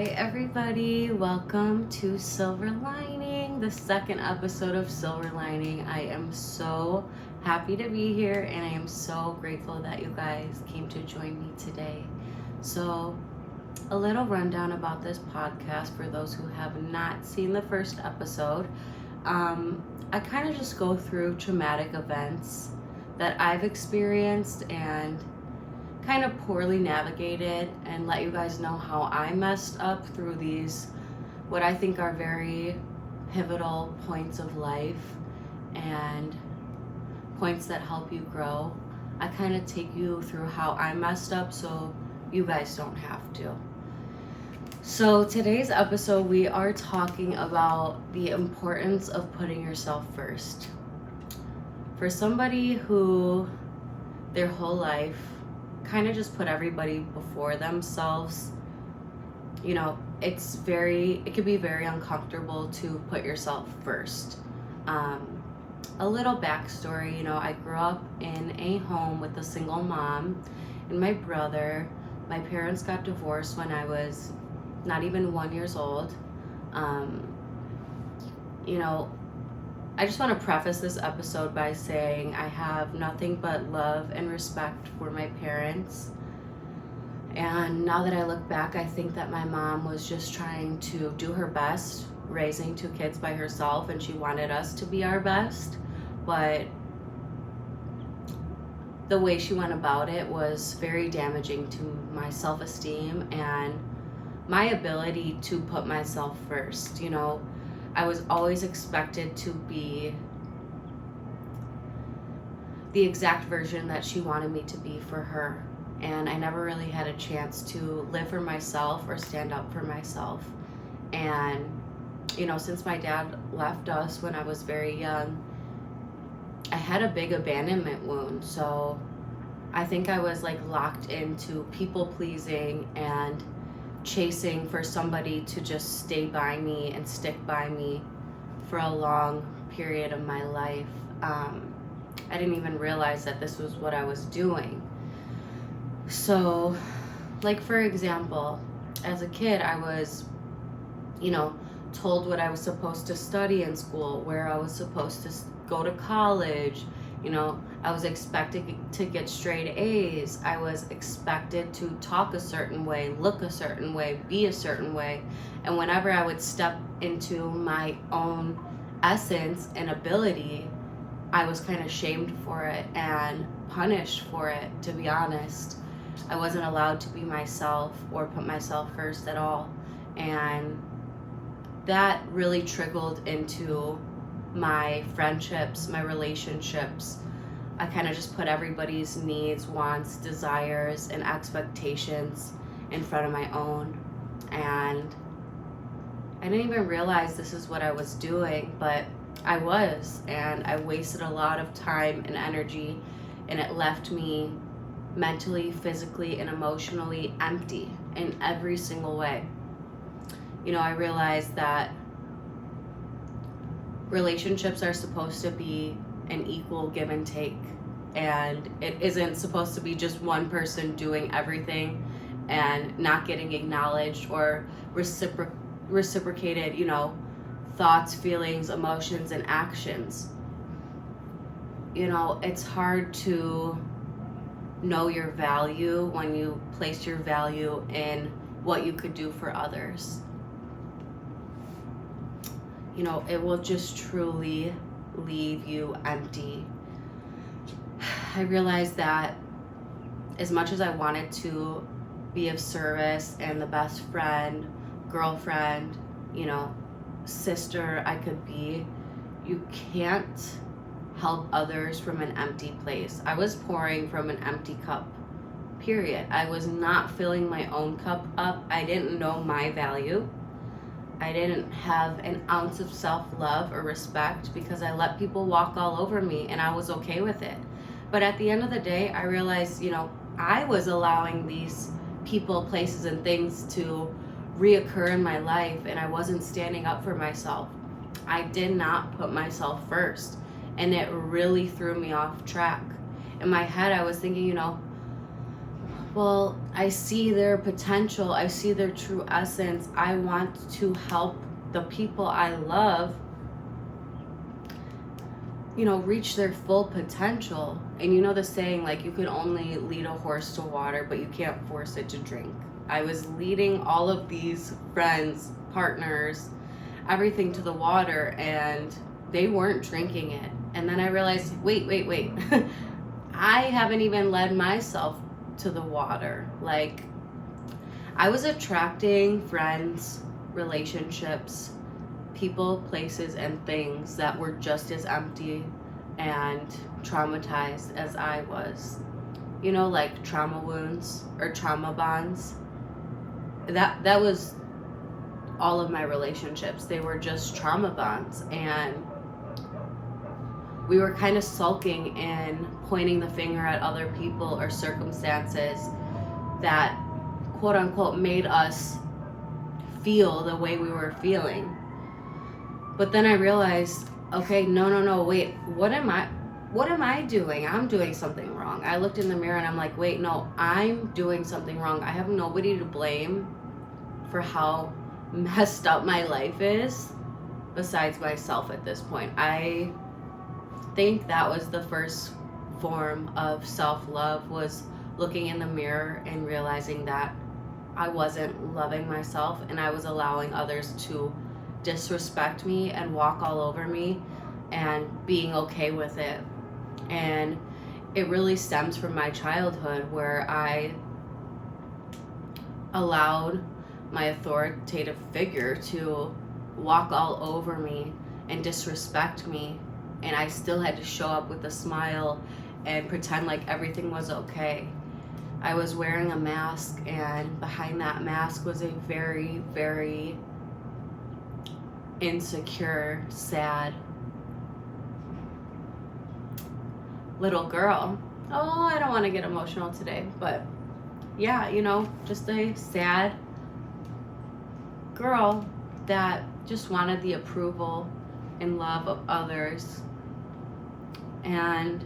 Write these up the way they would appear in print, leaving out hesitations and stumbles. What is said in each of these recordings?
Hi everybody, welcome to Silver Lining, the second episode of Silver Lining. I am so happy to be here and I am so grateful that you guys came to join me today. So, a little rundown about this podcast for those who have not seen the first episode. I kind of just go through traumatic events that I've experienced and kind of poorly navigated, and let you guys know how I messed up through these, what I think are very pivotal points of life and points that help you grow. I kind of take you through how I messed up so you guys don't have to. So today's episode, we are talking about the importance of putting yourself first. For somebody who their whole life kind of just put everybody before themselves, you know, it could be very uncomfortable to put yourself first. A little backstory, I grew up in a home with a single mom and my brother. My parents got divorced when I was not even 1 year old. I just want to preface this episode by saying I have nothing but love and respect for my parents. And now that I look back, I think that my mom was just trying to do her best raising two kids by herself, and she wanted us to be our best. But the way she went about it was very damaging to my self-esteem and my ability to put myself first. I was always expected to be the exact version that she wanted me to be for her. And I never really had a chance to live for myself or stand up for myself. And, since my dad left us when I was very young, I had a big abandonment wound. So I think I was locked into people pleasing and chasing for somebody to just stay by me and stick by me for a long period of my life. I didn't even realize that this was what I was doing. So, for example, as a kid, I was, told what I was supposed to study in school, where I was supposed to go to college. I was expected to get straight A's. I was expected to talk a certain way, look a certain way, be a certain way. And whenever I would step into my own essence and ability, I was kind of shamed for it and punished for it, to be honest. I wasn't allowed to be myself or put myself first at all. And that really trickled into my friendships, my relationships. I kind of just put everybody's needs, wants, desires, and expectations in front of my own. And I didn't even realize this is what I was doing, but I was. And I wasted a lot of time and energy, and it left me mentally, physically, and emotionally empty in every single way. I realized that relationships are supposed to be an equal give and take, and it isn't supposed to be just one person doing everything and not getting acknowledged or reciprocated, thoughts, feelings, emotions, and actions. It's hard to know your value when you place your value in what you could do for others. It will just truly leave you empty. I realized that as much as I wanted to be of service and the best friend, girlfriend, sister I could be, you can't help others from an empty place. I was pouring from an empty cup, period. I was not filling my own cup up. I didn't know my value. I didn't have an ounce of self-love or respect because I let people walk all over me, and I was okay with it. But at the end of the day, I realized, I was allowing these people, places, and things to reoccur in my life, and I wasn't standing up for myself. I did not put myself first, and it really threw me off track. In my head, I was thinking, well, I see their potential, I see their true essence. I want to help the people I love, you know, reach their full potential. And you know the saying, like, you can only lead a horse to water, but you can't force it to drink. I was leading all of these friends, partners, everything to the water, and they weren't drinking it. And then I realized, wait. I haven't even led myself to the water. Like, I was attracting friends, relationships, people, places, and things that were just as empty and traumatized as I was. You know, like trauma wounds or trauma bonds. That was all of my relationships. They were just trauma bonds, and we were kind of sulking and pointing the finger at other people or circumstances that, quote unquote, made us feel the way we were feeling. But then I realized, okay, no, wait, what am I doing? I'm doing something wrong. I looked in the mirror and I'm like, wait, no, I'm doing something wrong. I have nobody to blame for how messed up my life is besides myself at this point. I think that was the first form of self-love, was looking in the mirror and realizing that I wasn't loving myself, and I was allowing others to disrespect me and walk all over me, and being okay with it. And it really stems from my childhood, where I allowed my authoritative figure to walk all over me and disrespect me, and I still had to show up with a smile and pretend like everything was okay. I was wearing a mask, and behind that mask was a very, very insecure, sad little girl. Oh, I don't want to get emotional today, but yeah, you know, just a sad girl that just wanted the approval and love of others. And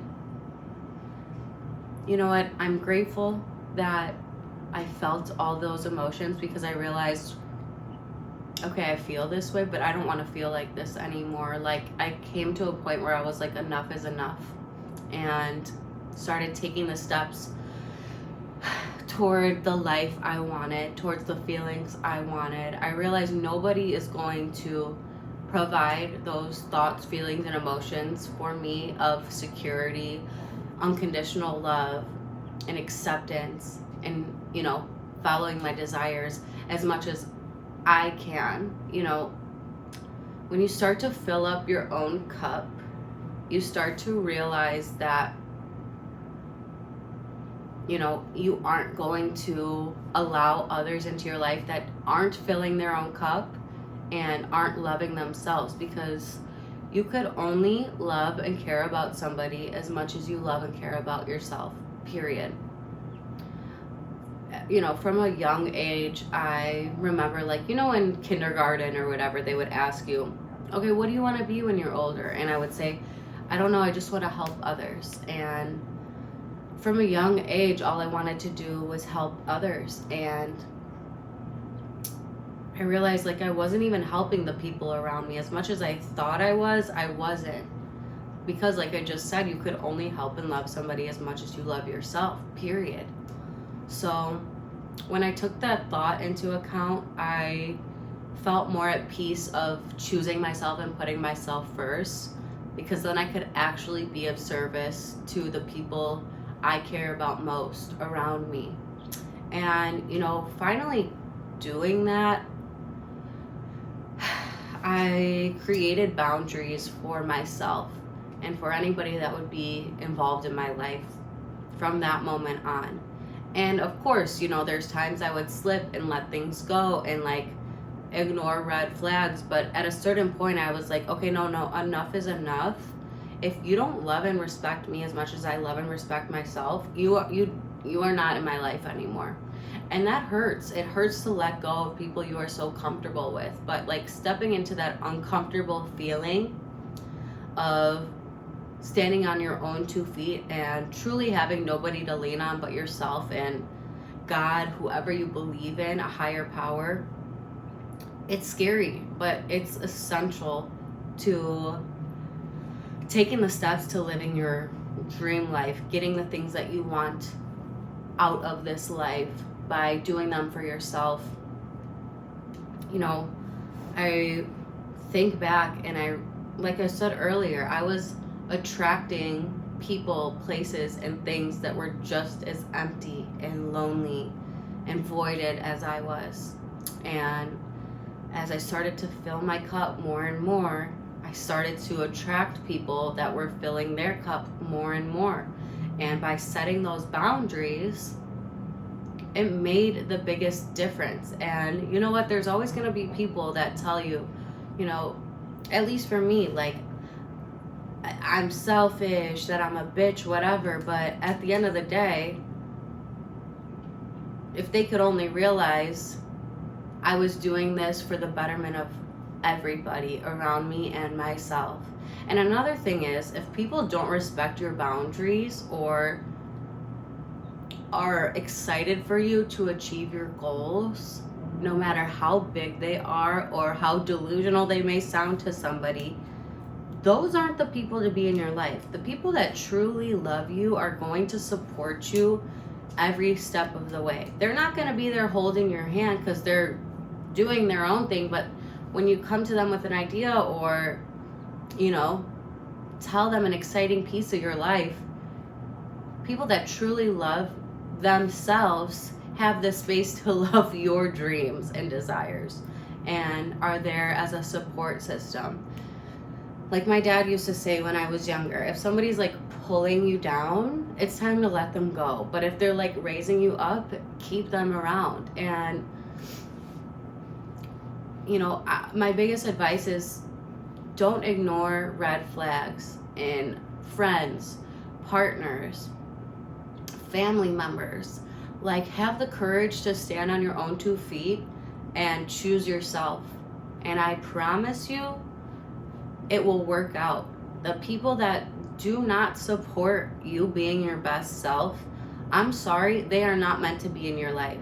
you know what? I'm grateful that I felt all those emotions, because I realized, okay, I feel this way, but I don't want to feel like this anymore. Like, I came to a point where I was like, enough is enough, and started taking the steps toward the life I wanted, towards the feelings I wanted. I realized nobody is going to provide those thoughts, feelings, and emotions for me of security, unconditional love, and acceptance, and, you know, following my desires as much as I can. You know, when you start to fill up your own cup, you start to realize that, you know, you aren't going to allow others into your life that aren't filling their own cup and aren't loving themselves, because you could only love and care about somebody as much as you love and care about yourself, period. You know, from a young age, I remember, like, you know, in kindergarten or whatever, they would ask you, okay, what do you want to be when you're older? And I would say, I don't know, I just want to help others. And from a young age, all I wanted to do was help others. And I realized, like, I wasn't even helping the people around me as much as I thought I was. I wasn't. Because, like I just said, you could only help and love somebody as much as you love yourself, period. So when I took that thought into account, I felt more at peace of choosing myself and putting myself first, because then I could actually be of service to the people I care about most around me. And, you know, finally doing that, I created boundaries for myself and for anybody that would be involved in my life from that moment on. And of course, you know, there's times I would slip and let things go and, like, ignore red flags. But at a certain point, I was like, okay, no, enough is enough. If you don't love and respect me as much as I love and respect myself, you are not in my life anymore. And that hurts. It hurts to let go of people you are so comfortable with. But, like, stepping into that uncomfortable feeling of standing on your own 2 feet and truly having nobody to lean on but yourself, and God, whoever you believe in, a higher power, it's scary, but it's essential to taking the steps to living your dream life, getting the things that you want out of this life by doing them for yourself. You know, I think back and like I said earlier, I was attracting people, places, and things that were just as empty and lonely and voided as I was. And as I started to fill my cup more and more, I started to attract people that were filling their cup more and more. And by setting those boundaries, it made the biggest difference. And you know what? There's always going to be people that tell you, you know, at least for me, like, I'm selfish, that I'm a bitch, whatever. But at the end of the day, if they could only realize I was doing this for the betterment of everybody around me and myself. And another thing is, if people don't respect your boundaries or are excited for you to achieve your goals, no matter how big they are or how delusional they may sound to somebody, those aren't the people to be in your life. The people that truly love you are going to support you every step of the way. They're not going to be there holding your hand because they're doing their own thing, but when you come to them with an idea or, you know, tell them an exciting piece of your life, people that truly love themselves have the space to love your dreams and desires and are there as a support system. Like my dad used to say when I was younger, if somebody's like pulling you down, it's time to let them go. But if they're like raising you up, keep them around. And you know, my biggest advice is don't ignore red flags in friends, partners, family members. Like, have the courage to stand on your own 2 feet and choose yourself. And I promise you, it will work out. The people that do not support you being your best self, I'm sorry, they are not meant to be in your life.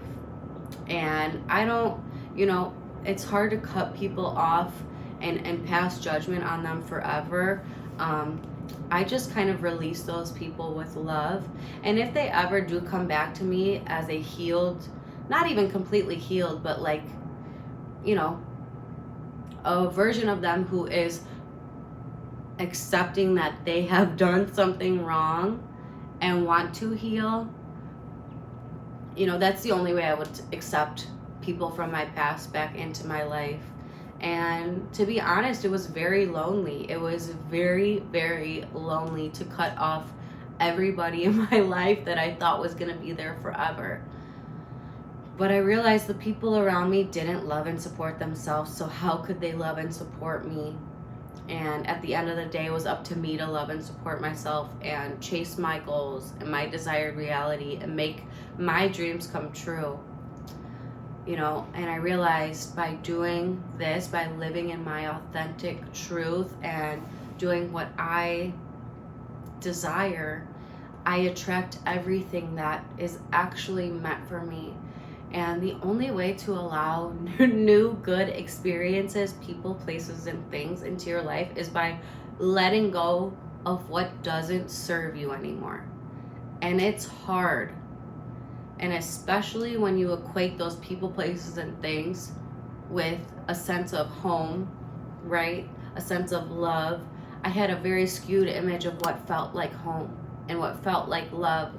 And I don't, you know, it's hard to cut people off and pass judgment on them forever. I just kind of release those people with love. And if they ever do come back to me as a healed, not even completely healed, but like, you know, a version of them who is accepting that they have done something wrong and want to heal, you know, that's the only way I would accept people from my past back into my life. And to be honest, it was very lonely. It was very, very lonely to cut off everybody in my life that I thought was going to be there forever. But I realized the people around me didn't love and support themselves, so how could they love and support me? And at the end of the day, it was up to me to love and support myself and chase my goals and my desired reality and make my dreams come true. You know, and I realized by doing this, by living in my authentic truth and doing what I desire, I attract everything that is actually meant for me. And the only way to allow new good experiences, people, places, and things into your life is by letting go of what doesn't serve you anymore. And it's hard. And especially when you equate those people, places, and things with a sense of home, right? A sense of love. I had a very skewed image of what felt like home and what felt like love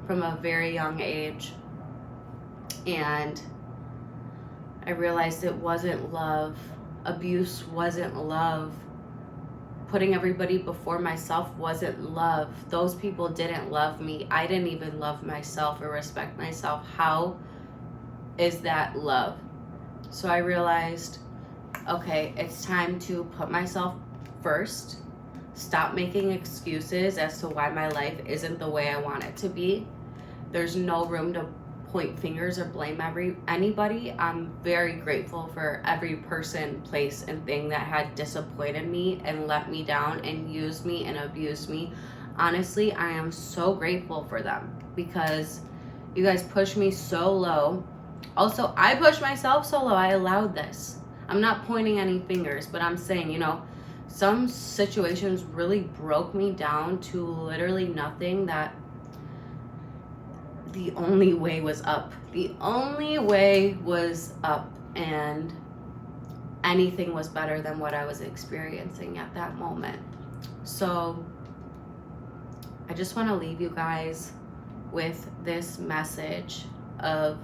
from a very young age. And I realized it wasn't love. Abuse wasn't love. Putting everybody before myself wasn't love. Those people didn't love me. I didn't even love myself or respect myself. How is that love? So I realized, okay, it's time to put myself first. Stop making excuses as to why my life isn't the way I want it to be. There's no room to point fingers or blame anybody. I'm very grateful for every person, place, and thing that had disappointed me and let me down and used me and abused me. Honestly, I am so grateful for them because, You guys pushed me so low. Also, I pushed myself so low. I allowed this. I'm not pointing any fingers, but I'm saying, you know, some situations really broke me down to literally nothing, that the only way was up. The only way was up, and anything was better than what I was experiencing at that moment. So I just want to leave you guys with this message of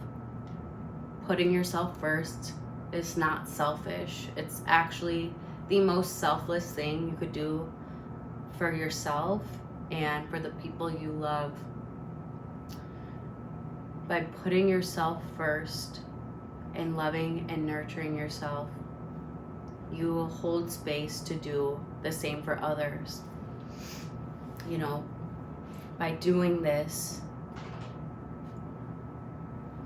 putting yourself first is not selfish. It's actually the most selfless thing you could do for yourself and for the people you love. By putting yourself first and loving and nurturing yourself, you will hold space to do the same for others. You know, by doing this,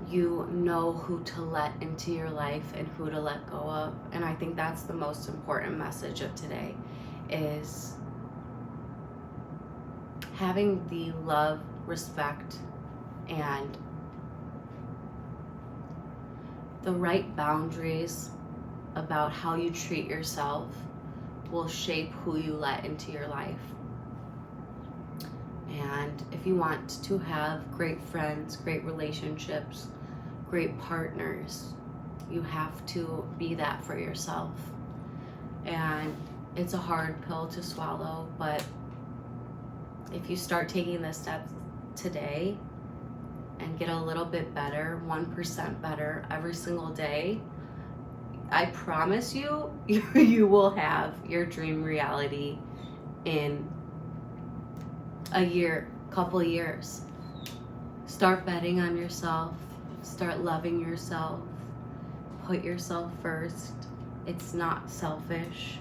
you know who to let into your life and who to let go of. And I think that's the most important message of today, is having the love, respect, and the right boundaries about how you treat yourself will shape who you let into your life. And if you want to have great friends, great relationships, great partners, you have to be that for yourself. And it's a hard pill to swallow, but if you start taking the steps today and get a little bit better, 1% better every single day, I promise you, you will have your dream reality in a year, couple years. Start betting on yourself. Start loving yourself. Put yourself first. It's not selfish.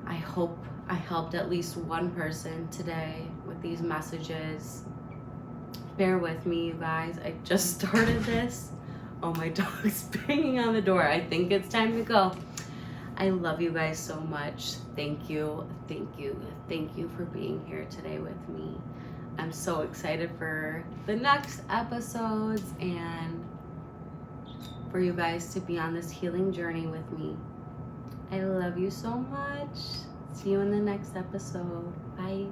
I hope I helped at least one person today with these messages. Bear with me, you guys. I just started this. Oh, my dog's banging on the door. I think it's time to go. I love you guys so much. Thank you, thank you, thank you for being here today with me. I'm so excited for the next episodes and for you guys to be on this healing journey with me. I love you so much. See you in the next episode. Bye.